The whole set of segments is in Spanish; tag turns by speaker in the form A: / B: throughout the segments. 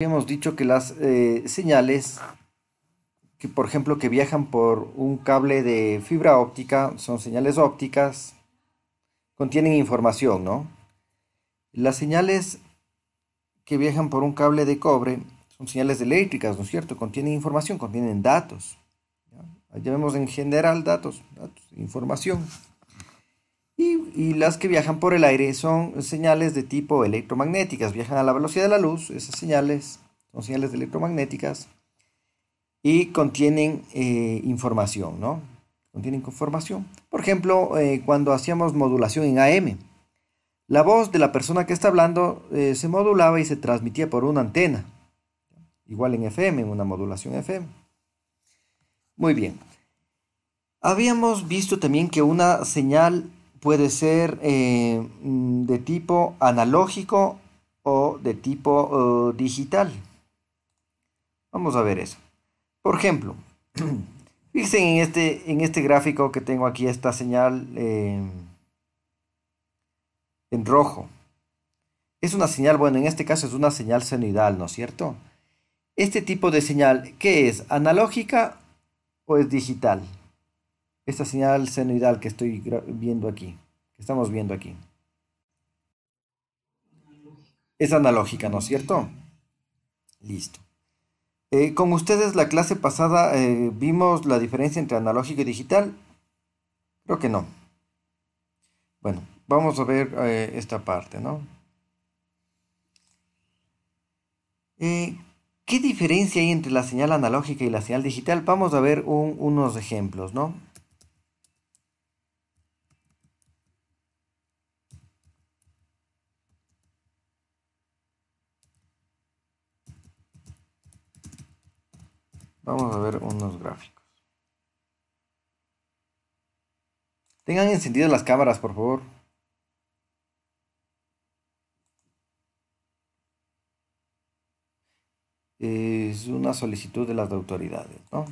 A: Hemos dicho que las señales que, por ejemplo, que viajan por un cable de fibra óptica, son señales ópticas, contienen información, ¿no? Las señales que viajan por un cable de cobre son señales eléctricas, ¿no es cierto? Contienen información, contienen datos. ¿Ya? Llamemos en general datos, información. Y las que viajan por el aire son señales de tipo electromagnéticas, viajan a la velocidad de la luz, esas señales son señales electromagnéticas y contienen información, ¿no? Contienen información. Por ejemplo, cuando hacíamos modulación en AM, la voz de la persona que está hablando se modulaba y se transmitía por una antena, igual en FM, en una modulación FM. Muy bien. Habíamos visto también que una señal puede ser de tipo analógico o de tipo digital. Vamos a ver eso. Por ejemplo, fíjense en este gráfico que tengo aquí, esta señal en rojo. Es una señal, bueno, en este caso es una señal senoidal, ¿no es cierto? Este tipo de señal, ¿qué es? ¿Analógica o es digital? Esta señal senoidal que estoy viendo aquí, que estamos viendo aquí. Es analógica, ¿no es cierto? Listo. Con ustedes la clase pasada vimos la diferencia entre analógico y digital. Creo que no. Bueno, vamos a ver esta parte, ¿no? Eh, ¿Qué diferencia hay entre la señal analógica y la señal digital? Vamos a ver unos ejemplos, ¿no? Vamos a ver unos gráficos. Tengan encendidas las cámaras, por favor. Es una solicitud de las autoridades, ¿no?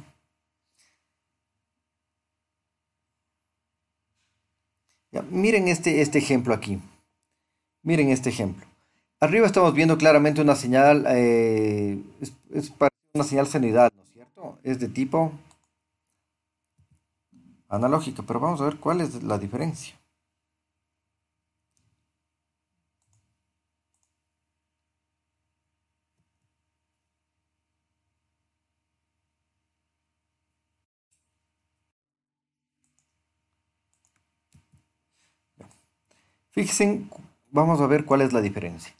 A: Ya, miren este ejemplo aquí. Miren este ejemplo. Arriba estamos viendo claramente una señal, es una señal senoidal, ¿no es cierto? Es de tipo analógica, pero vamos a ver cuál es la diferencia. Fíjense, vamos a ver cuál es la diferencia.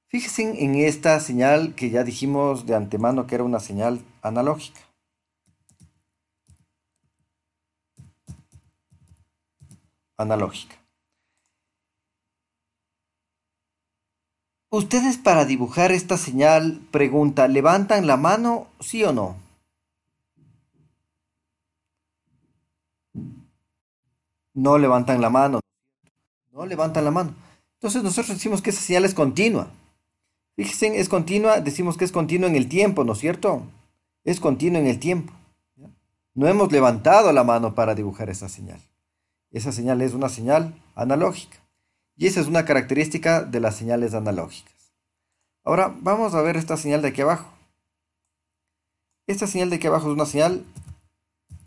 A: Fíjense en esta señal que ya dijimos de antemano que era una señal analógica. Analógica. Ustedes para dibujar esta señal, pregunta, ¿levantan la mano, sí o no? No levantan la mano, no levantan la mano. Entonces nosotros decimos que esa señal es continua. Fíjense, es continua, decimos que es continua en el tiempo, ¿no es cierto? Es continua en el tiempo. ¿Ya? No hemos levantado la mano para dibujar esa señal. Esa señal es una señal analógica. Y esa es una característica de las señales analógicas. Ahora vamos a ver esta señal de aquí abajo. Esta señal de aquí abajo es una señal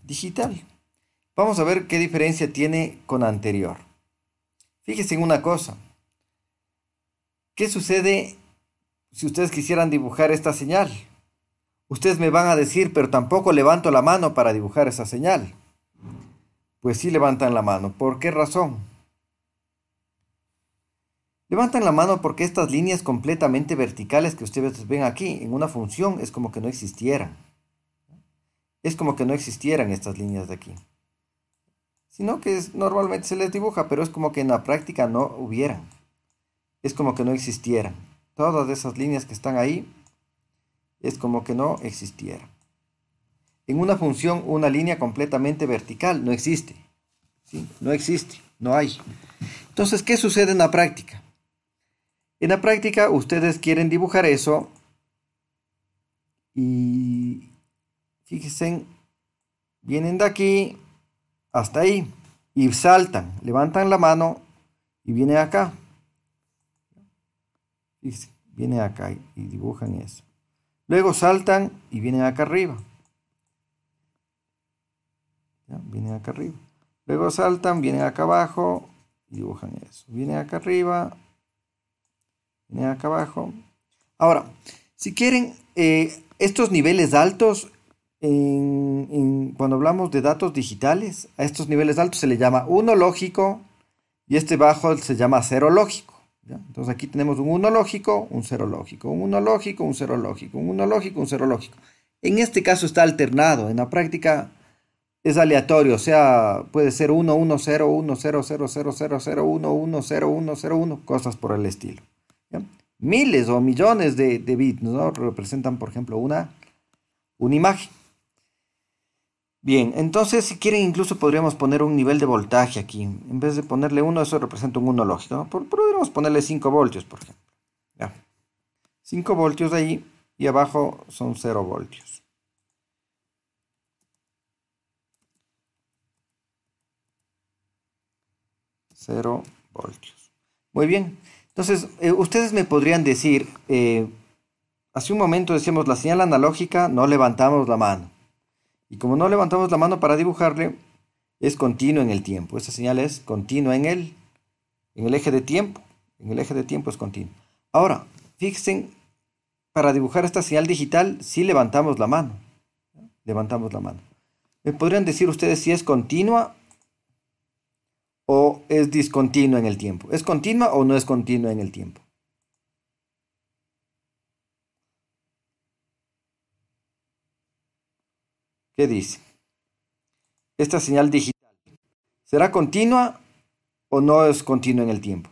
A: digital. Vamos a ver qué diferencia tiene con la anterior. Fíjense en una cosa. ¿Qué sucede si ustedes quisieran dibujar esta señal? Ustedes me van a decir, pero tampoco levanto la mano para dibujar esa señal. Pues sí levantan la mano. ¿Por qué razón? Levantan la mano porque estas líneas completamente verticales que ustedes ven aquí en una función es como que no existieran. Es como que no existieran estas líneas de aquí. Sino que normalmente se les dibuja, pero es como que en la práctica no hubieran. Es como que no existieran. Todas esas líneas que están ahí es como que no existieran. En una función, una línea completamente vertical no existe. ¿Sí? No existe, no hay. Entonces, ¿qué sucede en la práctica? En la práctica, ustedes quieren dibujar eso y fíjense, vienen de aquí hasta ahí y saltan, levantan la mano y vienen acá. Fíjense, vienen acá y dibujan eso. Luego saltan y vienen acá arriba. ¿Ya? Vienen acá arriba. Luego saltan, vienen acá abajo y dibujan eso. Vienen acá arriba, vienen acá abajo. Ahora, si quieren, estos niveles altos, cuando hablamos de datos digitales, a estos niveles altos se le llama uno lógico y este bajo se llama cero lógico. ¿Ya? Entonces aquí tenemos un 1 lógico, un 0 lógico, un 1 lógico, un 0 lógico, un 1 lógico, un 0 lógico. En este caso está alternado, en la práctica es aleatorio, o sea, puede ser 1, 1, 0, 1, 0, 0, 0, 0, 0, 1, 1, 0, 1, 0, 1, cosas por el estilo. ¿Ya? Miles o millones de bits, ¿no? Representan, por ejemplo, una imagen. Bien, entonces si quieren incluso podríamos poner un nivel de voltaje aquí. En vez de ponerle 1, eso representa un 1 lógico, ¿no? Podríamos ponerle 5 voltios, por ejemplo. Ya. 5 voltios ahí y abajo son 0 voltios. Cero voltios. Muy bien. Entonces, ustedes me podrían decir, hace un momento decíamos la señal analógica, no levantamos la mano. Y como no levantamos la mano para dibujarle, es continuo en el tiempo. Esta señal es continua en el eje de tiempo. En el eje de tiempo es continuo. Ahora, fíjense, para dibujar esta señal digital, sí levantamos la mano. Levantamos la mano. ¿Me podrían decir ustedes si es continua o es discontinua en el tiempo? ¿Es continua o no es continua en el tiempo? ¿Qué dice? Esta señal digital, ¿será continua o no es continua en el tiempo?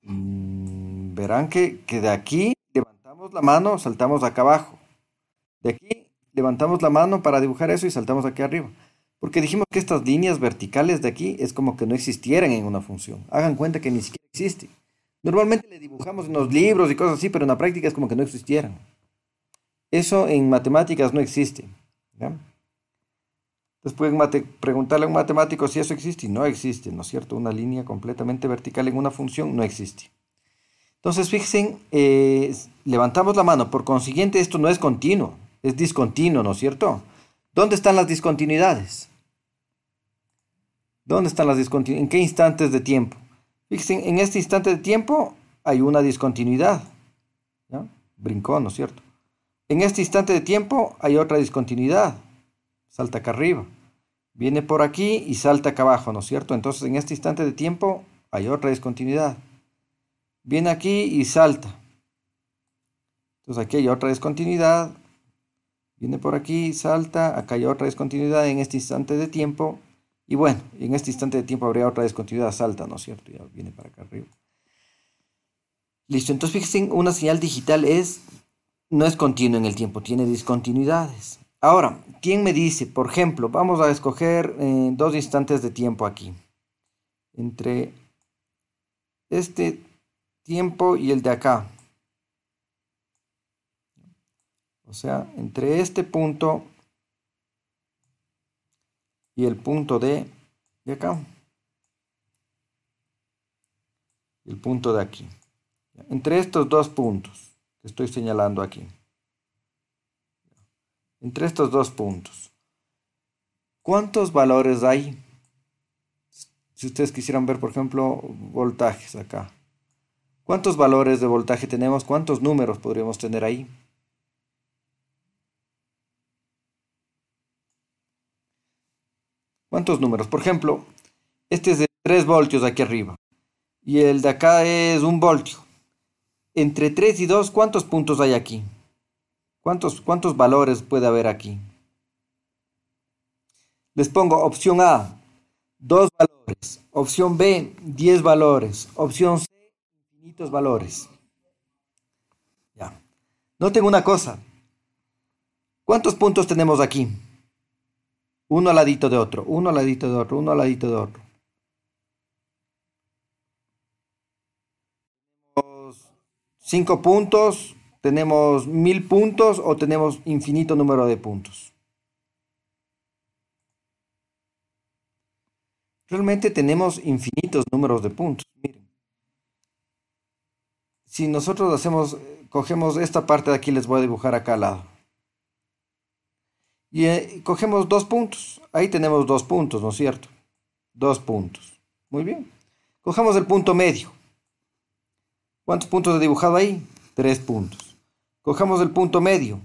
A: Verán que de aquí levantamos la mano, saltamos acá abajo. De aquí levantamos la mano para dibujar eso y saltamos aquí arriba. Porque dijimos que estas líneas verticales de aquí es como que no existieran en una función. Hagan cuenta que ni siquiera existe. Normalmente le dibujamos en los libros y cosas así, pero en la práctica es como que no existieran. Eso en matemáticas no existe. ¿Ya? Entonces pueden preguntarle a un matemático si eso existe y no existe, ¿no es cierto? Una línea completamente vertical en una función no existe. Entonces, fíjense, levantamos la mano, por consiguiente esto no es continuo, es discontinuo, ¿no es cierto? ¿Dónde están las discontinuidades? ¿Dónde están las discontinuidades? ¿En qué instantes de tiempo? Fíjense, en este instante de tiempo hay una discontinuidad, ¿ya? Brincó, ¿no es cierto? En este instante de tiempo hay otra discontinuidad, salta acá arriba. Viene por aquí y salta acá abajo, ¿no es cierto? Entonces en este instante de tiempo hay otra discontinuidad. Viene aquí y salta. Entonces aquí hay otra discontinuidad. Viene por aquí, salta. Acá hay otra discontinuidad en este instante de tiempo. Y bueno, en este instante de tiempo habría otra discontinuidad, salta, ¿no es cierto? Ya viene para acá arriba. Listo, entonces fíjense, una señal digital no es continua en el tiempo, tiene discontinuidades. Ahora, ¿quién me dice? Por ejemplo, vamos a escoger dos instantes de tiempo aquí. Entre este tiempo y el de acá. O sea, entre este punto y el punto de acá. Y el punto de aquí. Entre estos dos puntos que estoy señalando aquí. Entre estos dos puntos. ¿Cuántos valores hay? Si ustedes quisieran ver, por ejemplo, voltajes acá. ¿Cuántos valores de voltaje tenemos? ¿Cuántos números podríamos tener ahí? ¿Cuántos números? Por ejemplo, este es de 3 voltios aquí arriba. Y el de acá es 1 voltio. Entre 3 y 2, ¿cuántos puntos hay aquí? ¿Cuántos valores puede haber aquí? Les pongo opción A, 2 valores. Opción B, 10 valores. Opción C, infinitos valores. Ya. Noten una cosa. ¿Cuántos puntos tenemos aquí? Uno al ladito de otro, uno al ladito de otro, uno al ladito de otro. 5 puntos, tenemos 1000 puntos o tenemos infinito número de puntos. Realmente tenemos infinitos números de puntos. Miren, si nosotros cogemos esta parte de aquí, les voy a dibujar acá al lado. Y cogemos 2 puntos. Ahí tenemos 2 puntos, ¿no es cierto? 2 puntos. Muy bien. Cojamos el punto medio. ¿Cuántos puntos he dibujado ahí? 3 puntos. Cojamos el punto medio.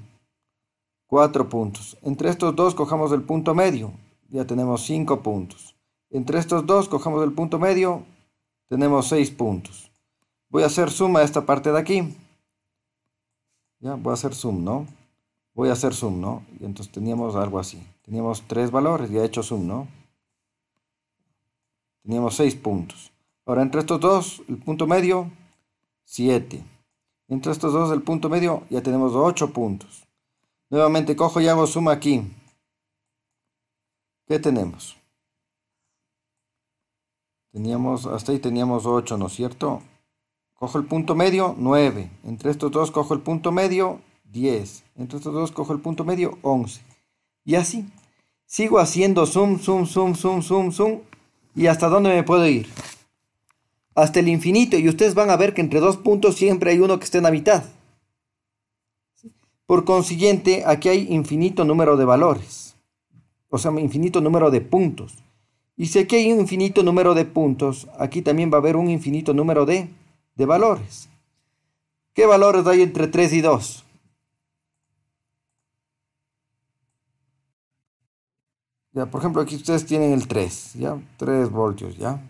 A: 4 puntos. Entre estos dos cojamos el punto medio. Ya tenemos 5 puntos. Entre estos dos cojamos el punto medio. Tenemos 6 puntos. Voy a hacer suma a esta parte de aquí. Ya, voy a hacer zoom, ¿no? Voy a hacer zoom, ¿no? Y entonces teníamos algo así. Teníamos 3 valores, ya he hecho zoom, ¿no? Teníamos 6 puntos. Ahora entre estos dos, el punto medio, 7. Entre estos dos, el punto medio, ya tenemos 8 puntos. Nuevamente cojo y hago suma aquí. ¿Qué tenemos? Hasta ahí teníamos 8, ¿no es cierto? Cojo el punto medio, 9. Entre estos dos cojo el punto medio, 10. Entre estos dos cojo el punto medio, 11. Y así. Sigo haciendo zoom, zoom, zoom, zoom, zoom, zoom. ¿Y hasta dónde me puedo ir? Hasta el infinito. Y ustedes van a ver que entre 2 puntos siempre hay uno que esté en la mitad. Por consiguiente, aquí hay infinito número de valores. O sea, infinito número de puntos. Y si aquí hay un infinito número de puntos, aquí también va a haber un infinito número de valores. ¿Qué valores hay entre 3 y 2? Ya, por ejemplo, aquí ustedes tienen el 3, ¿ya? 3 voltios, ¿ya?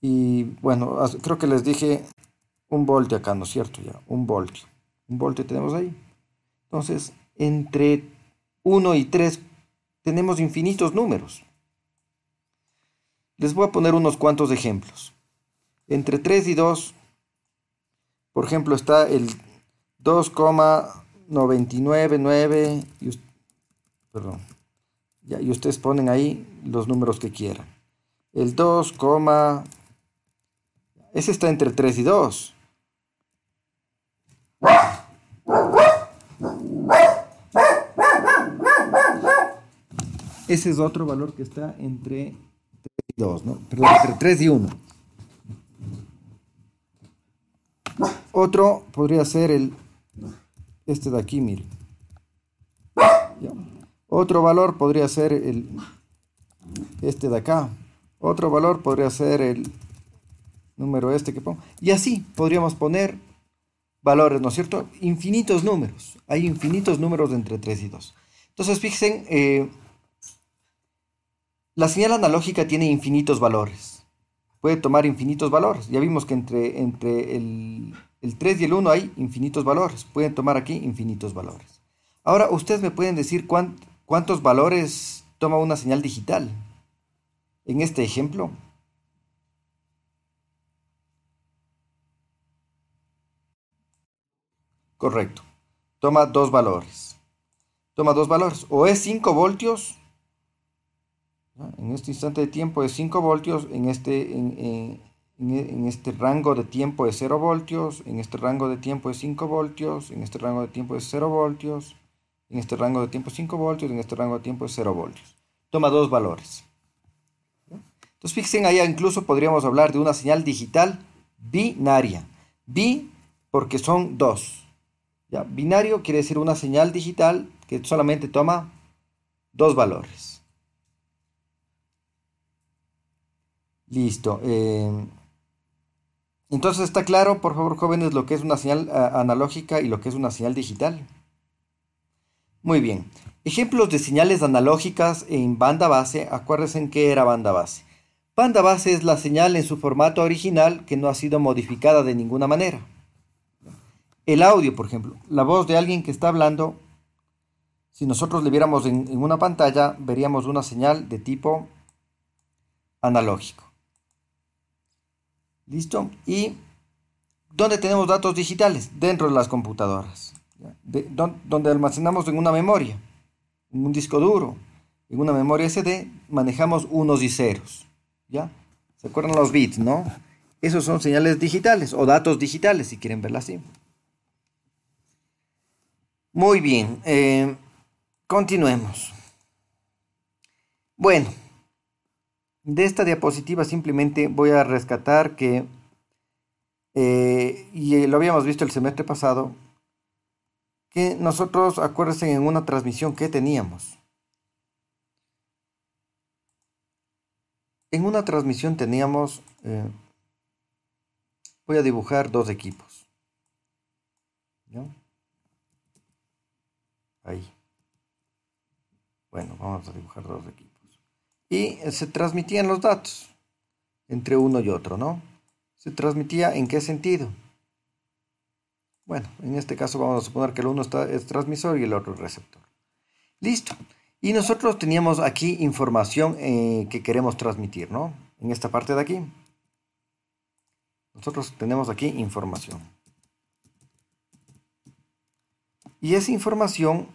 A: Y bueno, creo que les dije 1 voltio acá, ¿no es cierto? Ya, 1 voltio. 1 voltio tenemos ahí. Entonces, entre 1 y 3 tenemos infinitos números. Les voy a poner unos cuantos ejemplos. Entre 3 y 2, por ejemplo, está el 2,999 perdón. Ya, y ustedes ponen ahí los números que quieran. El 2, ese está entre 3 y 2. Ese es otro valor que está entre 3 y 2, ¿no? Perdón, entre 3 y 1. Otro podría ser este de aquí, miren. ¿Ya? Otro valor podría ser este de acá. Otro valor podría ser el número este que pongo. Y así podríamos poner valores, ¿no es cierto? Infinitos números. Hay infinitos números entre 3 y 2. Entonces, fíjense, la señal analógica tiene infinitos valores. Puede tomar infinitos valores. Ya vimos que entre el 3 y el 1 hay infinitos valores. Pueden tomar aquí infinitos valores. Ahora, ustedes me pueden decir cuántos valores toma una señal digital. En este ejemplo, correcto. Toma 2 valores. Toma 2 valores. O es 5 voltios. ¿No? En este instante de tiempo es 5 voltios. En este rango de tiempo es 0 voltios. En este rango de tiempo es 5 voltios. En este rango de tiempo es 0 voltios. En este rango de tiempo es 5 voltios. En este rango de tiempo es 0 voltios. Toma 2 valores. Entonces, fíjense, allá incluso podríamos hablar de una señal digital binaria. Bi porque son 2. ¿Ya? Binario quiere decir una señal digital que solamente toma 2 valores. Listo. Entonces, ¿está claro, por favor, jóvenes, lo que es una señal analógica y lo que es una señal digital? Muy bien. Ejemplos de señales analógicas en banda base. Acuérdense en qué era banda base. Banda base es la señal en su formato original que no ha sido modificada de ninguna manera. El audio, por ejemplo, la voz de alguien que está hablando, si nosotros le viéramos en una pantalla, veríamos una señal de tipo analógico. ¿Listo? ¿Y dónde tenemos datos digitales? Dentro de las computadoras. Donde almacenamos en una memoria, en un disco duro, en una memoria SD, manejamos unos y ceros. ¿Ya? ¿Se acuerdan los bits, no? Esos son señales digitales o datos digitales, si quieren verla así. Muy bien, continuemos. Bueno, De esta diapositiva simplemente voy a rescatar que, y lo habíamos visto el semestre pasado, que nosotros, acuérdense, en una transmisión que teníamos. En una transmisión teníamos, voy a dibujar dos equipos. ¿Ya? Ahí. Bueno, vamos a dibujar dos equipos. Y se transmitían los datos entre uno y otro, ¿no? ¿Se transmitía en qué sentido? Bueno, en este caso vamos a suponer que el uno es transmisor y el otro es receptor. Listo. Y nosotros teníamos aquí información que queremos transmitir, ¿no? En esta parte de aquí. Nosotros tenemos aquí información. Y esa información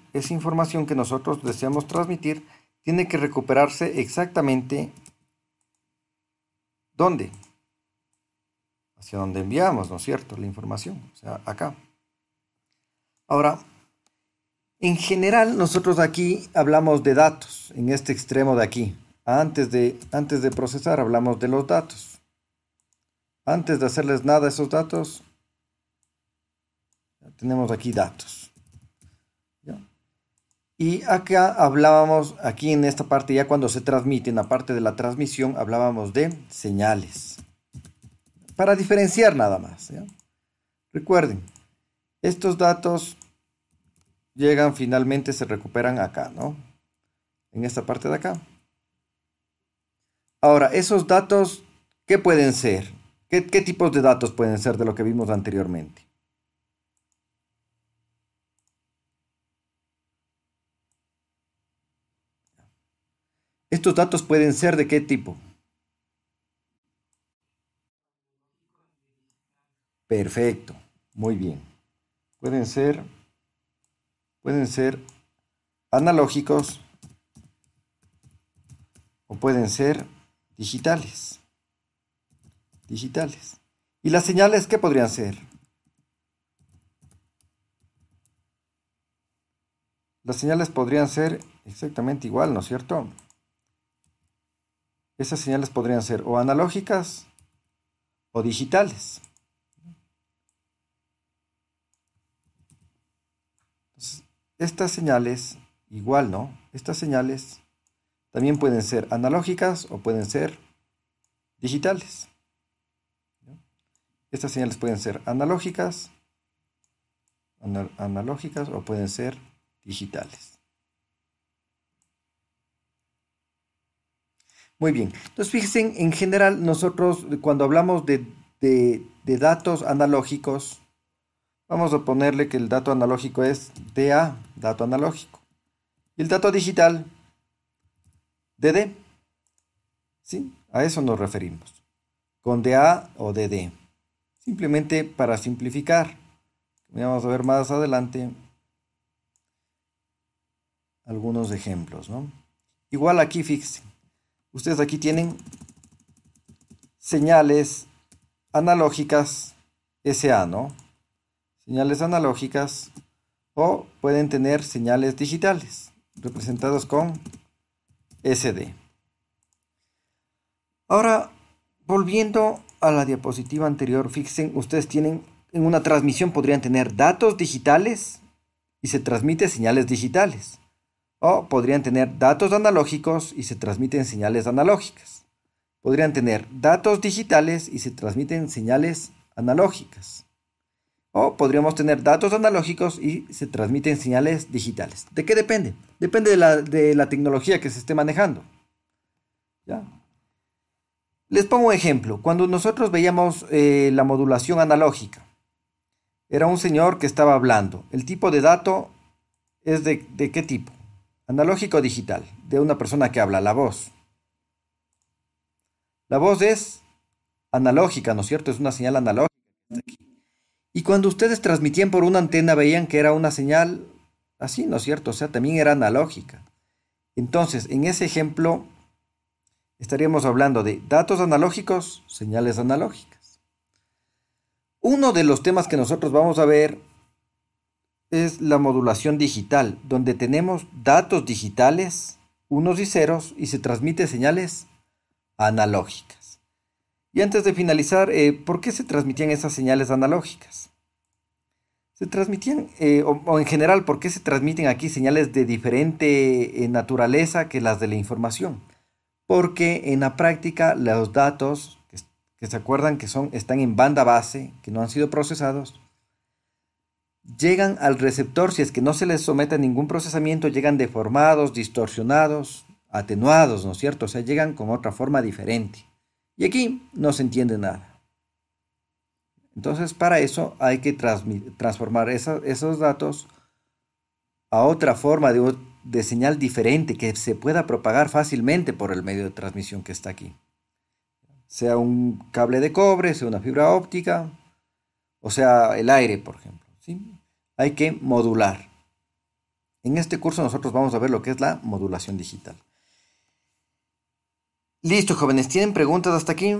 A: que nosotros deseamos transmitir, tiene que recuperarse exactamente ¿dónde? Hacia donde enviamos, ¿no es cierto? La información, o sea, acá. Ahora, en general, nosotros aquí hablamos de datos, en este extremo de aquí. Antes de procesar, hablamos de los datos. Antes de hacerles nada a esos datos, tenemos aquí datos. ¿Ya? Y acá hablábamos, aquí en esta parte, ya cuando se transmite, en la parte de la transmisión, hablábamos de señales. Para diferenciar nada más. ¿Ya? Recuerden, estos datos llegan finalmente, se recuperan acá, ¿no? En esta parte de acá. Ahora, esos datos, ¿qué pueden ser? ¿Qué tipos de datos pueden ser de lo que vimos anteriormente? Estos datos pueden ser ¿de qué tipo? Perfecto, muy bien. Pueden ser, pueden ser analógicos o pueden ser digitales. Digitales. ¿Y las señales qué podrían ser? Las señales podrían ser exactamente igual, ¿no es cierto? Esas señales podrían ser o analógicas o digitales. Entonces, estas señales, igual, ¿no? Estas señales también pueden ser analógicas o pueden ser digitales. Estas señales pueden ser analógicas o pueden ser digitales. Muy bien. Entonces, fíjense, en general, nosotros cuando hablamos de datos analógicos, vamos a ponerle que el dato analógico es DA, dato analógico. Y el dato digital, DD. ¿Sí? A eso nos referimos. Con DA o DD. Simplemente para simplificar. Vamos a ver más adelante algunos ejemplos, ¿no? Igual aquí, fíjense. Ustedes aquí tienen señales analógicas SA, ¿no? Señales analógicas o pueden tener señales digitales representadas con SD. Ahora, volviendo a la diapositiva anterior, fíjense, ustedes tienen en una transmisión podrían tener datos digitales y se transmiten señales digitales. O podrían tener datos analógicos y se transmiten señales analógicas. Podrían tener datos digitales y se transmiten señales analógicas. O podríamos tener datos analógicos y se transmiten señales digitales. ¿De qué depende? Depende de la tecnología que se esté manejando. ¿Ya? Les pongo un ejemplo. Cuando nosotros veíamos la modulación analógica, era un señor que estaba hablando. El tipo de dato es de qué tipo? Analógico o digital. De una persona que habla, la voz. La voz es analógica, ¿no es cierto? Es una señal analógica. Y cuando ustedes transmitían por una antena, veían que era una señal así, ¿no es cierto? O sea, también era analógica. Entonces, en ese ejemplo, estaríamos hablando de datos analógicos, señales analógicas. Uno de los temas que nosotros vamos a ver es la modulación digital, donde tenemos datos digitales, unos y ceros, y se transmite señales analógicas. Y antes de finalizar, ¿por qué se transmitían esas señales analógicas? Se transmitían, o en general, ¿por qué se transmiten aquí señales de diferente naturaleza que las de la información? Porque en la práctica los datos que se acuerdan que están en banda base, que no han sido procesados, llegan al receptor, si es que no se les somete a ningún procesamiento, llegan deformados, distorsionados, atenuados, ¿no es cierto? O sea, llegan con otra forma diferente. Y aquí no se entiende nada. Entonces, para eso hay que transformar esos datos a otra forma de señal diferente que se pueda propagar fácilmente por el medio de transmisión que está aquí. Sea un cable de cobre, sea una fibra óptica, o sea el aire, por ejemplo, ¿sí? Hay que modular. En este curso nosotros vamos a ver lo que es la modulación digital. Listo, jóvenes, ¿tienen preguntas hasta aquí?